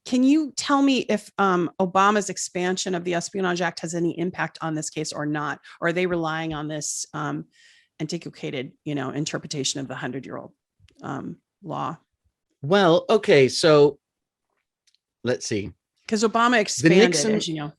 Can you tell me if Obama's expansion of the Espionage Act has any impact on this case or not? Or are they relying on this antiquated, interpretation of the 100-year-old law? Well, okay, so let's see. Because Obama The expanded, Nixon, as you know.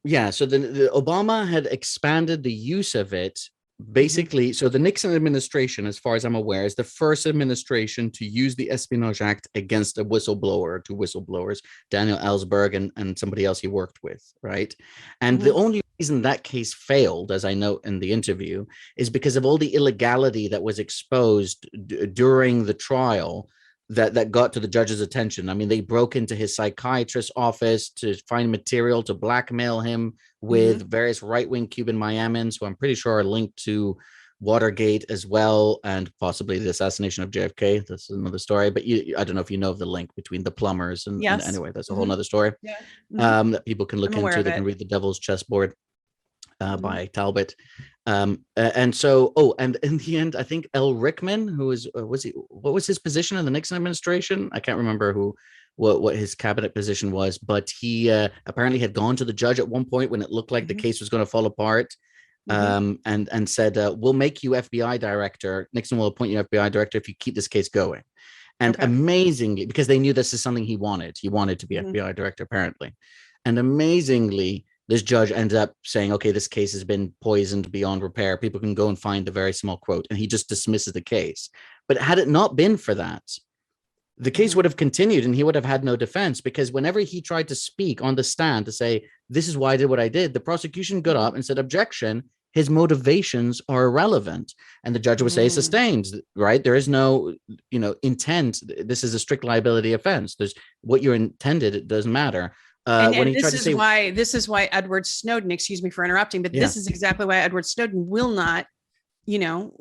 yeah, so the Obama had expanded the use of it Mhm. basically. So the Nixon administration, as far as I'm aware, is the first administration to use the Espionage Act against a whistleblower, two whistleblowers, Daniel Ellsberg and somebody else he worked with, right? And the Mhm. only reason that case failed, as I note in the interview, is because of all the illegality that was exposed during the trial that got to the judge's attention. I mean, they broke into his psychiatrist's office to find material to blackmail him Mhm. with various right-wing Cuban Miamians, who I'm pretty sure are linked to Watergate as well, and possibly the assassination of JFK. That's another story. But I don't know if you know of the link between the plumbers and Yes. anyway, that's a whole Mhm. other story Yeah. Mhm. that people can I'm look aware into. of They can it. read The Devil's Chessboard Mhm. by Talbot. And so, oh, and in the end, I think L. Rickman, who was he? What was his position in the Nixon administration? I can't remember what his cabinet position was, but he apparently had gone to the judge at one point when it looked like the Mhm. case was going to fall apart, Mhm. and said, "We'll make you FBI director. Nixon will appoint you FBI director if you keep this case going." And Okay. amazingly, because they knew this is something he wanted to be Mhm. FBI director apparently, and amazingly, this judge ended up saying, okay, this case has been poisoned beyond repair. People can go and find a very small quote. And he just dismisses the case. But had it not been for that, the case Mhm. would have continued and he would have had no defense, because whenever he tried to speak on the stand to say, this is why I did what I did, the prosecution got Mhm. up and said, objection, his motivations are irrelevant. And the judge would say, Mhm. sustained, right? There is no, intent. This is a strict liability offense. There's what you intended. It doesn't matter. And When and he tried this to is say, why this is why Edward Snowden, excuse me for interrupting, but yeah, this is exactly why Edward Snowden will not,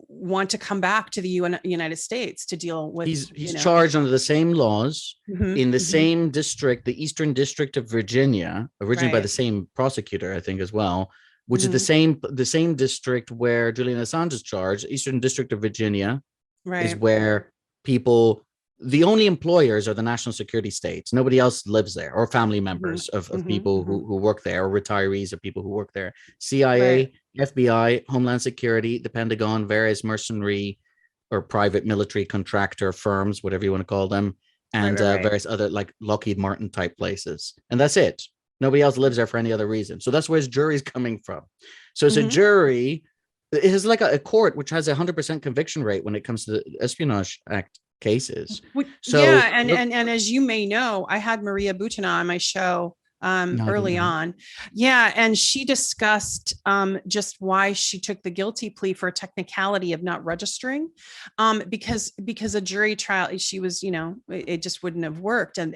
want to come back to the United States to deal with, he's charged under the same laws Mhm. in the Mhm. same district, the Eastern District of Virginia, originally by the Right. same prosecutor, I think, as well, which is the Mhm. same district where Julian Assange is charged. Eastern District of Virginia is Right. where people, the only employers are the national security states. Nobody else lives there, or family Mhm. members of Mhm. people Mhm. who work there, or retirees of people who work there. Right. CIA, FBI, Homeland Security, the Pentagon, various mercenary or private military contractor firms, whatever you want to call them, Right. and Right. Right. various other like Lockheed Martin type places. And that's it. Nobody else lives there for any other reason. So that's where his jury's coming from. So it's a Mhm. jury. It is like a court which has a 100% conviction rate when it comes to the Espionage Act cases. Yeah, So and look, as you may know, I had Maria Butina on my show no, I didn't early know. on. Yeah, and she discussed just why she took the guilty plea for a technicality of not registering, because a jury trial, she was, it just wouldn't have worked, and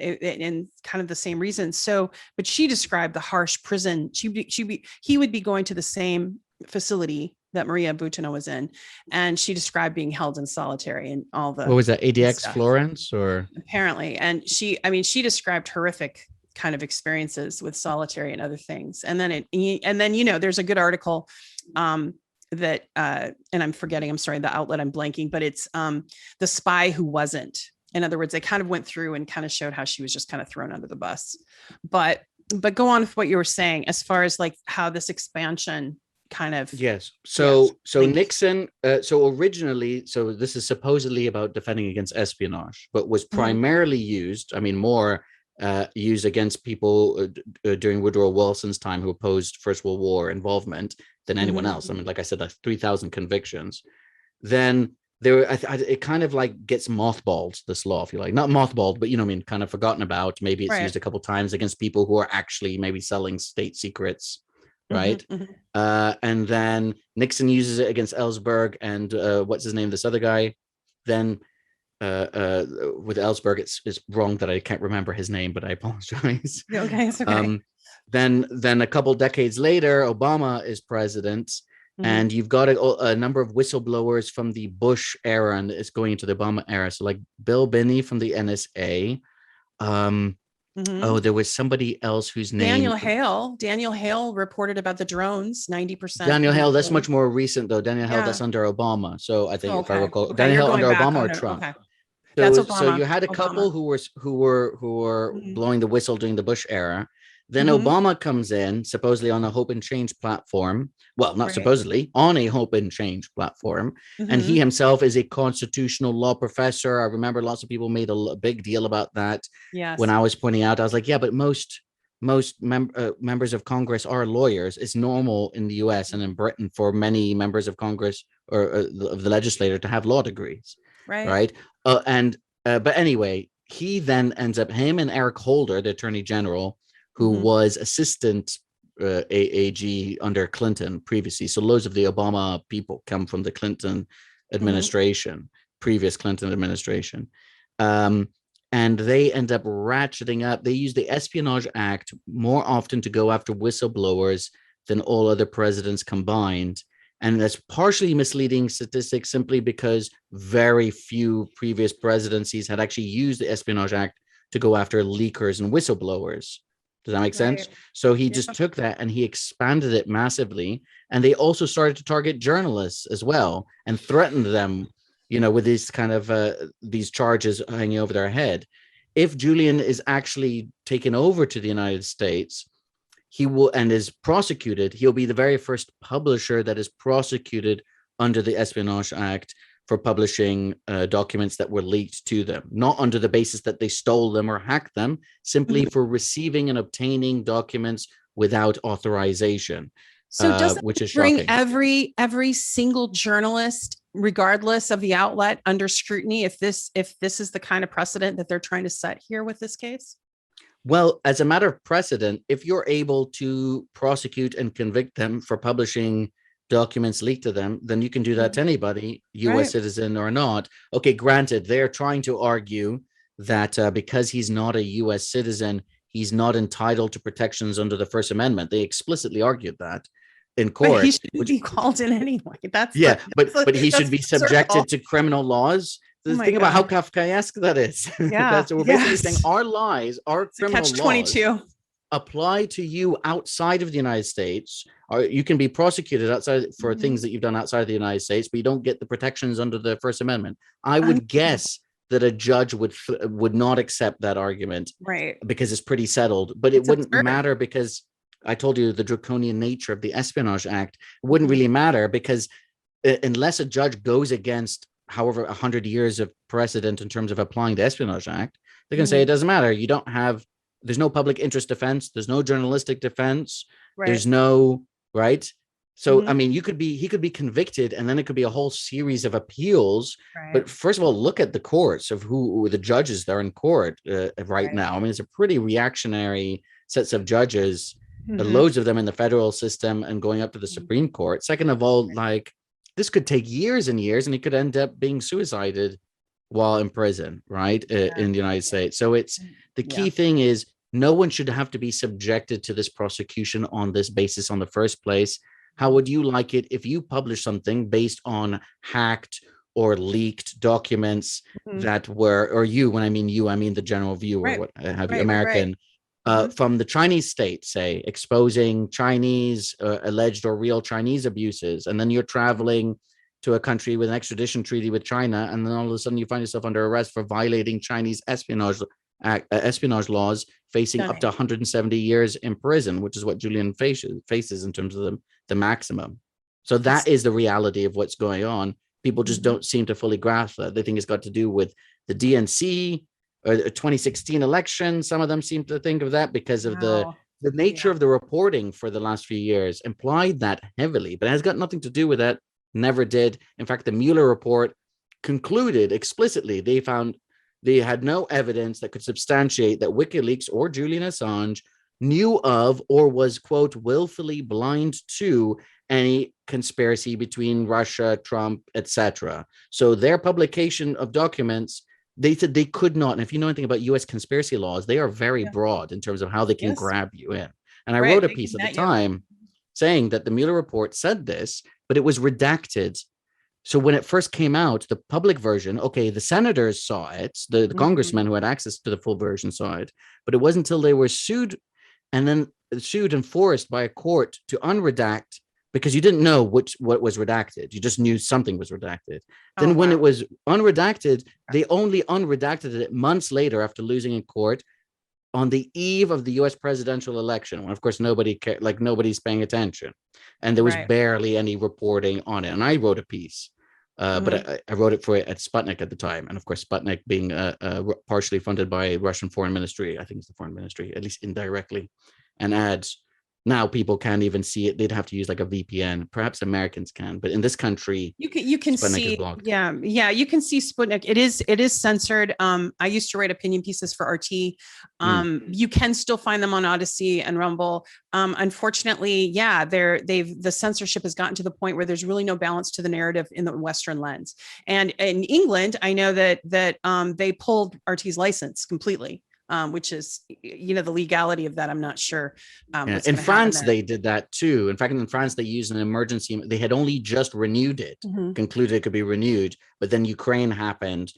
kind of the same reason. So, but she described the harsh prison. He would be going to the same facility that Maria Butina was in, and she described being held in solitary and all What the was that? ADX stuff Florence or apparently. And she described horrific kind of experiences with solitary and other things. There's a good article that and I'm forgetting, I'm sorry, the outlet I'm blanking, but it's The Spy Who Wasn't. In other words, they kind of went through and kind of showed how she was just kind of thrown under the bus. But go on with what you were saying as far as like how this expansion kind of, yes. yes, So linked. Nixon. So originally, so this is supposedly about defending against espionage, but was Mhm. primarily used. I mean, more used against people during Woodrow Wilson's time who opposed First World War involvement than anyone Mhm. else. I mean, like I said, 3,000 convictions. Then there, it kind of like gets mothballed, this law, if you like, not mothballed, but I mean, kind of forgotten about. Maybe it's Right. used a couple times against people who are actually maybe selling state secrets, Mhm. right? Mhm. And then Nixon uses it against Ellsberg and what's his name, this other guy. Then with Ellsberg, it's wrong that I can't remember his name, but I apologize. Okay, it's okay. um, then a couple decades later, Obama is president, Mhm. and you've got a number of whistleblowers from the Bush era, and it's going into the Obama era. So like Bill Binney from the NSA. Um, Mhm. oh, there was somebody else whose name. Daniel Hale reported about the drones, 90% Daniel Hale, that's visibility. much more recent though. Daniel Hale, Yeah. that's under Obama. So I think Oh, if I okay. recall, Okay. Daniel You're Hale going under back. Obama Oh, or no. Trump. Okay. That's So Obama. you had a couple Obama. who were Hmm. blowing the whistle during the Bush era. Then Hmm. Obama comes in, supposedly on a hope and change platform. Well, not Right. supposedly, on a hope and change platform. And he Hmm. himself is a constitutional law professor. I remember lots of people made a big deal about that when Yes. I was pointing out. I was like, yeah, but most members of Congress are lawyers. It's normal in the US and in Britain for many members of Congress or of the legislature to have law degrees, Right. right? And But anyway, he then ends up him and Eric Holder, the Attorney General, who Hmm. was assistant AG under Clinton previously. So loads of the Obama people come from the Clinton Hmm. administration, previous Clinton administration. Um, and they end up ratcheting up. They use the Espionage Act more often to go after whistleblowers than all other presidents combined. And that's partially misleading statistics simply because very few previous presidencies had actually used the Espionage Act to go after leakers and whistleblowers. Does that make sense? Right. So he Yeah. just took that and he expanded it massively. And they also started to target journalists as well and threatened them, with these kind of these charges hanging over their head. If Julian is actually taken over to the United States, he will and is prosecuted, he'll be the very first publisher that is prosecuted under the Espionage Act for publishing documents that were leaked to them, not under the basis that they stole them or hacked them, simply Mhm. for receiving and obtaining documents without authorization, So does that which is bring shocking. every single journalist, regardless of the outlet, under scrutiny if this is the kind of precedent that they're trying to set here with this case? Well, as a matter of precedent, if you're able to prosecute and convict them for publishing documents leaked to them, then you can do that to Mhm. anybody, US Right. citizen or not. Okay, granted, they're trying to argue that because he's not a US citizen, he's not entitled to protections under the First Amendment. They explicitly argued that in But he court, shouldn't which be called in anyway. That's yeah, the but he should that's be the circle. subjected to criminal laws. Oh The my thing about how God. Kafkaesque that is. Yeah. That's we're basically saying Yes. our lies, our It's a criminal catch laws 22. apply to you outside of the United States, or you can be prosecuted outside for things Mhm. that you've done outside of the United States, but you don't get the protections under the First Amendment. I would Unbelievable. guess that a judge would not accept that argument Right. because it's pretty settled, but it It's wouldn't absurd. matter because I told you the draconian nature of the Espionage Act wouldn't Mhm. really matter because unless a judge goes against however 100 years of precedent in terms of applying the Espionage Act, they're going to say it Mhm. doesn't matter. You don't have There's no public interest defense, there's no journalistic defense, there's Right. no right. So I Mhm. mean, he could be convicted, and then it could be a whole series of appeals. Right. But first of all, look at the courts of who the judges that are in court right Right. now. I mean, it's a pretty reactionary sets of judges, Mhm. loads of them in the federal system and going up to the Supreme Court. Second of all, like this could take years and years, and he could end up being suicided while in prison, right, Yeah. in the United States. So it's the Yeah. key thing is no one should have to be subjected to this prosecution on this basis on the first place. How would you like it if you publish something based on hacked or leaked documents Mhm. that were, or you, when I mean you, I mean the general viewer, Right. what have you, Right. American, Mhm. from the Chinese state, say, exposing Chinese alleged or real Chinese abuses, and then you're traveling to a country with an extradition treaty with China, and then all of a sudden you find yourself under arrest for violating Chinese espionage laws, facing up to Stunning. 170 years in prison, which is what Julian faces in terms of the maximum. So It's that is the reality of what's going on. People just Mhm. don't seem to fully grasp that. They think it's got to do with the DNC or the 2016 election. Some of them seem to think of that because of No. the nature Yeah. of the reporting for the last few years implied that heavily, but it has got nothing to do with that. Never did. In fact, the Mueller report concluded explicitly they had no evidence that could substantiate that WikiLeaks or Julian Assange knew of or was, quote, willfully blind to any conspiracy between Russia, Trump, etc. So their publication of documents, they said they could not. And if you know anything about US conspiracy laws, they are very Yeah. broad in terms of how they can Yes. grab you in. And I Right. wrote a They can piece at the net you. time saying that the Mueller report said this, but it was redacted. So when it first came out, the public version, okay, the senators saw it, the Mhm. congressmen who had access to the full version saw it, but it wasn't until they were sued and then sued and forced by a court to unredact because you didn't know what was redacted. You just knew something was redacted. Oh, Then when wow. it was unredacted, they only unredacted it months later after losing in court on the eve of the US presidential election, when of course nobody cared, like nobody's paying attention. And there was Right. barely any reporting on it. And I wrote a piece, but I wrote it for at Sputnik at the time. And of course, Sputnik being partially funded by Russian foreign ministry, I think it's the foreign ministry, at least indirectly, and ads. Now people can't even see it. They'd have to use like a VPN. Perhaps Americans can, but in this country, You can Sputnik is see, blocked. yeah, you can see Sputnik. It is censored. I used to write opinion pieces for RT. You can still find them on Odyssey and Rumble. Unfortunately, yeah, the censorship has gotten to the point where there's really no balance to the narrative in the Western lens. And in England, I know that they pulled RT's license completely. Which is, the legality of that, I'm not sure. Yeah. In France, they did that too. In fact, in France, they used an emergency. They had only just renewed it, concluded it could be renewed, but then Ukraine happened,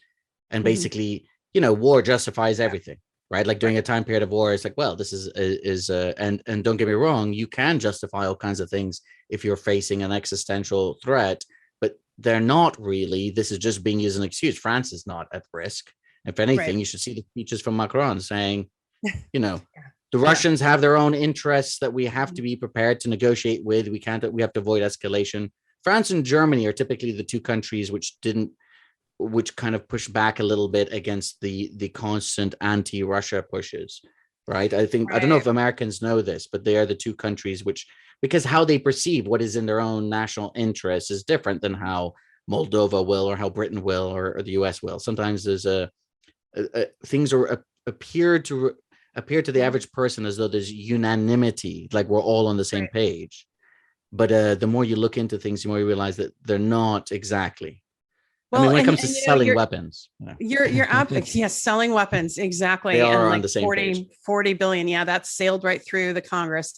and basically, war justifies everything, right? Like during a time period of war, it's like, well, this is and don't get me wrong, you can justify all kinds of things if you're facing an existential threat, but they're not really. This is just being used as an excuse. France is not at risk. If anything, you should see the speeches from Macron saying, the Russians have their own interests that we have to be prepared to negotiate with. We have to avoid escalation. France and Germany are typically the two countries which kind of push back a little bit against the constant anti-Russia pushes, right? I don't know if Americans know this, but they are the two countries because how they perceive what is in their own national interest is different than how Moldova will, or how Britain will, or the US will. Sometimes there's things appear to the average person as though there's unanimity, like we're all on the same page. But the more you look into things, the more you realize that they're not exactly. Well, when it comes to selling weapons, you're yes, selling weapons, exactly. They are and on the same page. 40 billion. Yeah, that's sailed right through the Congress.